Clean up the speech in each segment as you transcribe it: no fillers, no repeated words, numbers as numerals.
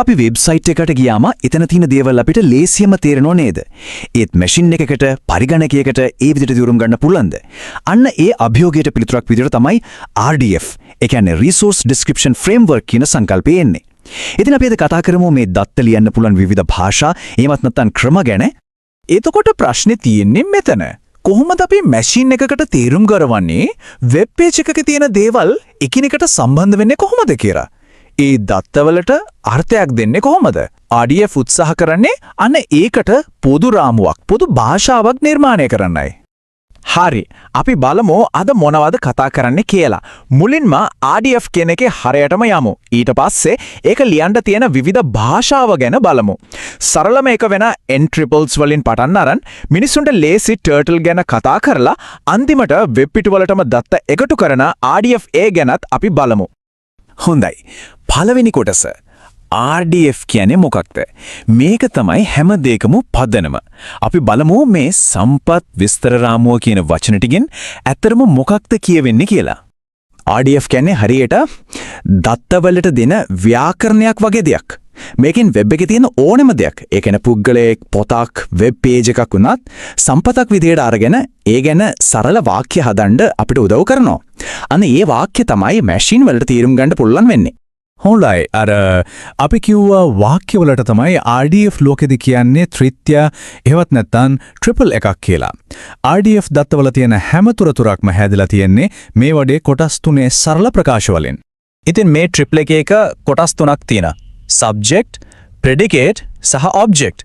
අපි වෙබ්සයිට් එකට ගියාම එතන තියෙන දේවල් අපිට ලේසියෙන්ම තේරෙනව නේද? ඒත් මැෂින් එකකට පරිගණකයකට ඒ විදිහට දියුරුම් ගන්න පුළුවන්ද? අන්න ඒ අභියෝගයට පිළිතුරක් විදිහට තමයි RDF, ඒ කියන්නේ Resource Description Framework කියන සංකල්පය එන්නේ. ඉතින් අපි අද කතා කරමු මේ දත්ත ලියන්න පුළුවන් විවිධ භාෂා, එහෙමත් නැත්නම් ක්‍රම ගැන. එතකොට ප්‍රශ්නේ තියෙන්නේ මෙතන. කොහොමද අපි මැෂින් එකකට තීරුම් කරවන්නේ වෙබ් පේජ් එකක තියෙන දේවල් එකිනෙකට සම්බන්ධ වෙන්නේ කොහොමද කියලා? ඒ දත්තවලට අර්ථයක් දෙන්නේ කොහොමද? RDF උත්සාහ කරන්නේ අන්න ඒකට පොදු රාමුවක්, පොදු භාෂාවක් නිර්මාණය කරන්නයි. හරි. අපි බලමු අද මොනවද කතා කරන්නේ කියලා. මුලින්ම RDF කියන එකේ හරයටම යමු. ඊට පස්සේ ඒක ලියන්න තියෙන විවිධ භාෂාව ගැන බලමු. සරලම එක වෙන N-triples වලින් පටන් අරන් මිනිසුන්ට ලේසි turtle ගැන කතා කරලා අන්තිමට වෙබ් පිටුවලටම දත්ත එකතු කරන RDFA ගැනත් අපි බලමු. හොඳයි. පළවෙනි කොටස. RDF කියන්නේ මොකක්ද? මේක තමයි හැම දෙයකම පදනම. අපි බලමු මේ සම්පත් විස්තර රාමුව කියන වචන ටිකෙන් ඇත්තටම මොකක්ද කියවෙන්නේ කියලා. RDF කියන්නේ හරියට දත්තවලට දෙන ව්‍යාකරණයක් වගේ දෙයක්. මේකෙන් වෙබ් එකේ තියෙන ඕනෙම දෙයක්, ඒ කියන්නේ පුද්ගලයෙක්, පොතක්, වෙබ් පේජ් එකක් වුණත් සම්පතක් විදියට අරගෙන ඒ ගැන සරල වාක්‍ය හදන්න අපිට උදව් කරනවා. අන්න ඒ වාක්‍ය තමයි මැෂින් වලට තීරුම් ගන්න පුළුවන් වෙන්නේ. හොඳයි. අපි කිව්වා වාක්‍යවලට තමයි RDF ලෝකෙදි කියන්නේ ත්‍රිත්‍ය එහෙවත් නැත්නම් ට්‍රිපල් එකක් කියලා. RDF දත්තවල තියෙන හැම තුරතුරක්ම හැදලා තියෙන්නේ මේ වගේ කොටස් තුනේ සරල ප්‍රකාශ වලින්. ඉතින් මේ ට්‍රිපල් එකේක කොටස් තුනක් තියෙනවා. Subject, predicate සහ object.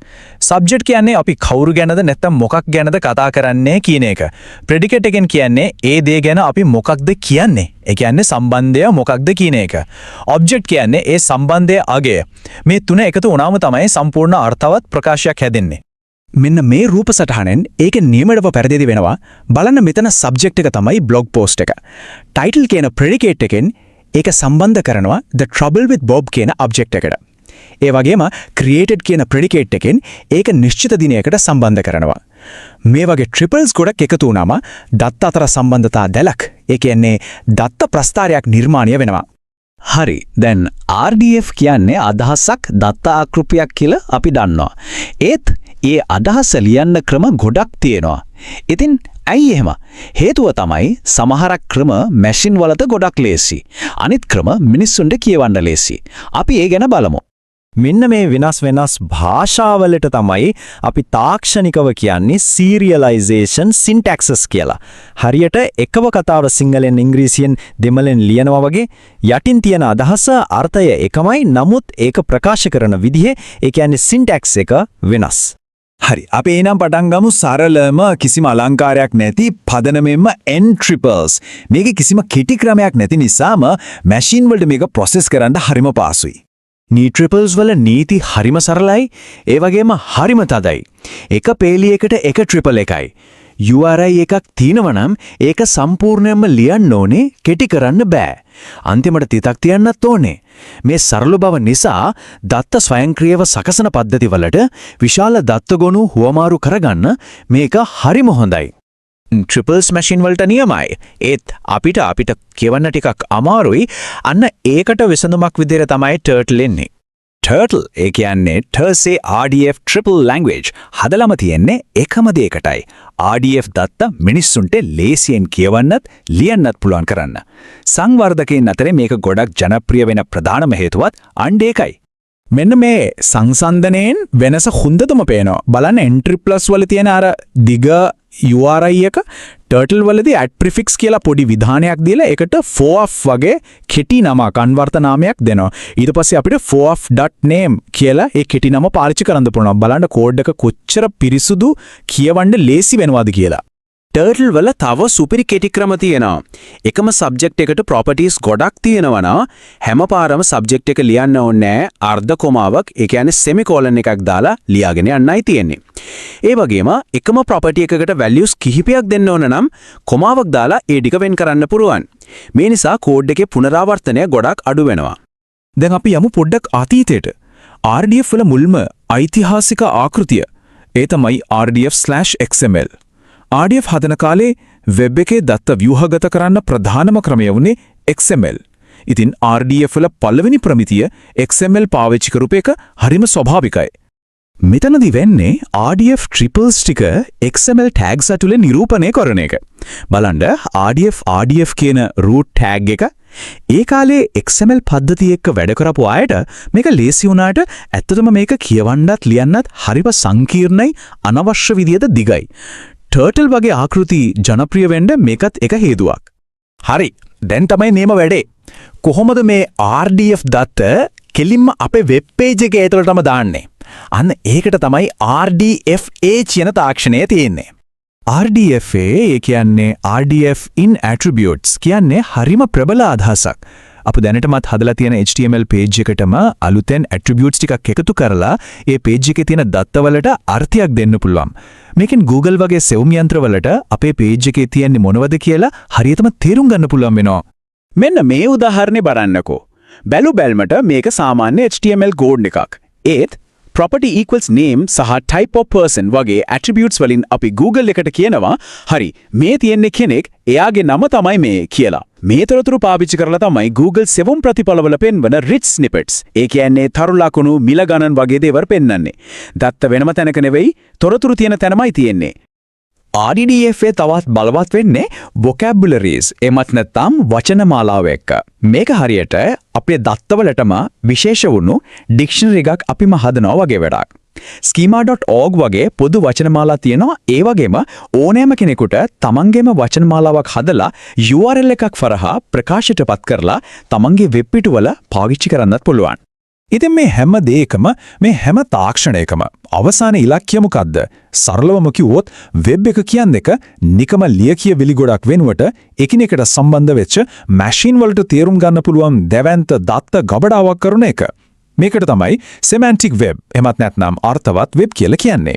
Subject කියන්නේ අපි කවුරු ගැනද නැත්නම් මොකක් ගැනද කතා කරන්නේ කියන එක. Predicate එකෙන් කියන්නේ ඒ දේ ගැන අපි මොකක්ද කියන්නේ. ඒ කියන්නේ සම්බන්ධය මොකක්ද කියන එක. Object කියන්නේ ඒ සම්බන්ධයේ අගය. මේ තුන එකතු වුණාම තමයි සම්පූර්ණ අර්ථවත් ප්‍රකාශයක් හැදෙන්නේ. මෙන්න මේ රූප සටහනෙන් ඒක නියමඩව පරිදි වෙනවා. බලන්න මෙතන subject එක තමයි blog post එක. Title කියන predicate එකෙන් ඒක සම්බන්ධ කරනවා The Trouble with Bob කියන object එකට. ඒ වගේම created කියන predicate එකෙන් ඒක නිශ්චිත දිනයකට සම්බන්ධ කරනවා. මේ වගේ triples ගොඩක් එකතු වුණාම දත්ත අතර සම්බන්ධතා දැලක්, ඒ කියන්නේ දත්ත ප්‍රස්ථාරයක් නිර්මාණය වෙනවා. හරි. දැන් RDF කියන්නේ අදහසක්, දත්ත ආකෘතියක් කියලා අපි දන්නවා. ඒත් ඒ අදහස ලියන්න ක්‍රම ගොඩක් තියෙනවා. ඉතින් ඇයි එහෙම? හේතුව තමයි සමහරක් ක්‍රම මැෂින් වලට ගොඩක් ලේසි. අනිත් ක්‍රම මිනිස්සුන්ට කියවන්න ලේසි. අපි ඒ ගැන බලමු. මෙන්න මේ වෙනස් භාෂාවලට තමයි අපි තාක්ෂණිකව කියන්නේ serialization syntaxes කියලා. හරියට එකම කතාව සිංහලෙන් ඉංග්‍රීසියෙන් දෙමළෙන් ලියනවා වගේ යටින් තියෙන අදහස අර්ථය එකමයි, නමුත් ඒක ප්‍රකාශ කරන විදිහ, ඒ කියන්නේ syntax එක වෙනස්. හරි. අපි එනම් පටන් ගමු සරලම කිසිම අලංකාරයක් නැති පදනමෙන්ම N-triples. මේකේ කිසිම කෙටි ක්‍රමයක් නැති නිසාම මැෂින් වලට මේක process කරන්න හරිම පහසුයි. N-triples වල නීති හරිම සරලයි, ඒ වගේම හරිම තදයි. එක පේලියකට එක ට්‍රිපල් එකයි. URI එකක් තියෙනවා නම් ඒක සම්පූර්ණයෙන්ම ලියන්න ඕනේ, කෙටි කරන්න බෑ. අන්තිමට තිතක් තියන්නත් ඕනේ. මේ සරල බව නිසා දත්ත ස්වයංක්‍රීයව සකසන පද්ධතිවලට විශාල දත්ත ගොනු හුවමාරු කරගන්න මේක හරිම හොඳයි. Triples machine වලට නියමයි. ඒත් අපිට කියවන්න ටිකක් අමාරුයි. අන්න ඒකට විසඳුමක් විදිහට තමයි Turtle එන්නේ. Turtle ඒ කියන්නේ Terse RDF triple language. හදලම තියෙන්නේ එකම දෙයකටයි. RDF දත්ත මිනිස්සුන්ට ලේසියෙන් කියවන්නත් ලියන්නත් පුළුවන් කරන්න. සංවර්ධකයන් අතරේ මේක ගොඩක් ජනප්‍රිය වෙන ප්‍රධානම හේතුවත් අන්න ඒකයි. මෙන්න මේ සංසන්දනයෙන් වෙනස හොඳටම පේනවා. බලන්න N-triples වල තියෙන අර දිග URI එක Turtle වලදී @prefix කියලා පොඩි විධානයක් දීලා ඒකට 4of වගේ කෙටි නමක්, අන්වර්ථ නාමයක් දෙනවා. ඊට පස්සේ අපිට 4of.name කියලා ඒ කෙටි නම පාවිච්චි කරන්න පුළුවන්. බලන්න කෝඩ් එක කොච්චර පිරිසුදු, කියවන්න ලේසි වෙනවද කියලා. Turtle වල තව සුපිරි කෙටි ක්‍රම තියෙනවා. එකම සබ්ජෙක්ට් එකට ප්‍රොපර්ටිස් ගොඩක් තියෙනවා නම් හැම පාරම සබ්ජෙක්ට් එක ලියන්න ඕනේ අර්ධ කොමාවක්, ඒ කියන්නේ සෙමිකෝලන් එකක් දාලා ලියාගෙන යන්නයි තියෙන්නේ. ඒ වගේම එකම ප්‍රොපර්ටි එකකට වැලියුස් කිහිපයක් දෙන්න ඕන නම් කොමාවක් දාලා ඒ ටික වෙන් කරන්න පුළුවන්. මේ නිසා කෝඩ් එකේ පුනරාවර්තනය ගොඩක් අඩු වෙනවා. දැන් අපි යමු පොඩ්ඩක් අතීතයට. RDF වල මුල්ම ඓතිහාසික ආකෘතිය ඒ තමයි RDF/XML. RDF හදන කාලේ වෙබ් එකේ දත්ත ව්‍යුහගත කරන්න ප්‍රධානම ක්‍රමය වුණේ XML. ඉතින් RDF වල පළවෙනි ප්‍රමිතිය XML පාවිච්චි කරපු එක හරිම ස්වභාවිකයි. මෙතනදි වෙන්නේ RDF triples ටික XML tags ඇතුලේ නිරූපණය කරන එක. බලන්න RDF කියන root tag එක ඒ කාලේ XML පද්ධතිය එක්ක වැඩ කරපු අයට මේක ලේසි වුණාට ඇත්තටම මේක කියවන්නත් ලියන්නත් හරිම සංකීර්ණයි අනවශ්‍ය විදියට දිගයි. Turtle වගේ ආකෘති ජනප්‍රිය වෙන්න මේකත් එක හේතුවක්. හරි. දැන් තමයි නේම වැඩේ. කොහොමද මේ RDF දත්ත කෙලින්ම අපේ වෙබ් පේජ් එකේ ඇතුළටම දාන්නේ? අන්න ඒකට තමයි RDFA කියන තාක්ෂණය තියෙන්නේ. RDFA ඒ කියන්නේ RDF in attributes කියන්නේ හරිම ප්‍රබල අදහසක්. අප දැනටමත් හදලා තියෙන HTML page එකටම අලුතෙන් attributes ටිකක් එකතු කරලා ඒ page එකේ තියෙන දත්තවලට අර්ථයක් දෙන්න පුළුවන්. මේකෙන් Google වගේ සෙවුම් යන්ත්‍රවලට අපේ page එකේ තියෙන්නේ මොනවද කියලා හරියටම තේරුම් ගන්න පුළුවන් වෙනවා. මෙන්න මේ උදාහරණේ බලන්නකෝ. බැලු බැල්මට මේක සාමාන්‍ය HTML code එකක්. ඒත් property equals name සහ type of person වගේ attributes වලින් අපි Google එකට කියනවා හරි මේ තියෙන්නේ කෙනෙක් එයාගේ නම තමයි මේ කියලා. මේ තොරතුරු පාවිච්චි කරලා තමයි Google සෙවුම් ප්‍රතිඵලවල පෙන්වන rich snippets. ඒ කියන්නේ තරු ලකුණු මිල ගණන් වගේ දේවල් පෙන්වන්නේ. දත්ත වෙනම තැනක නෙවෙයි තොරතුරු තියෙන තැනමයි තියෙන්නේ. RDFA තවත් බලවත් වෙන්නේ vocabularies එමත් නැත්නම් වචනමාලාව එක්ක. මේක හරියට අපේ දත්තවලටම විශේෂ වුණු ඩික්ෂනරි එකක් අපිම හදනවා වගේ වැඩක්. schema.org වගේ පොදු වචනමාලා තියෙනවා. ඒ වගේම ඕනෑම කෙනෙකුට තමන්ගේම වචනමාලාවක් හදලා URL එකක් කරහා ප්‍රකාශයටපත් කරලා තමන්ගේ වෙබ් පිටුවල පාවිච්චි කරන්නත් පුළුවන්. ඉතින් මේ හැම දෙයකම මේ හැම තාක්ෂණයකම අවසාන ඉලක්කය මොකද්ද? සරලවම කිව්වොත් වෙබ් එක කියන්නේ නිකම ලියකිය විලි ගොඩක් වෙනුවට එකිනෙකට සම්බන්ධ වෙච්ච මැෂින් වලට තේරුම් ගන්න පුළුවන් දැවැන්ත දත්ත ගබඩාවක් කරන එක. මේකට තමයි semantic web එමත් නැත්නම් අර්ථවත් වෙබ් කියලා කියන්නේ.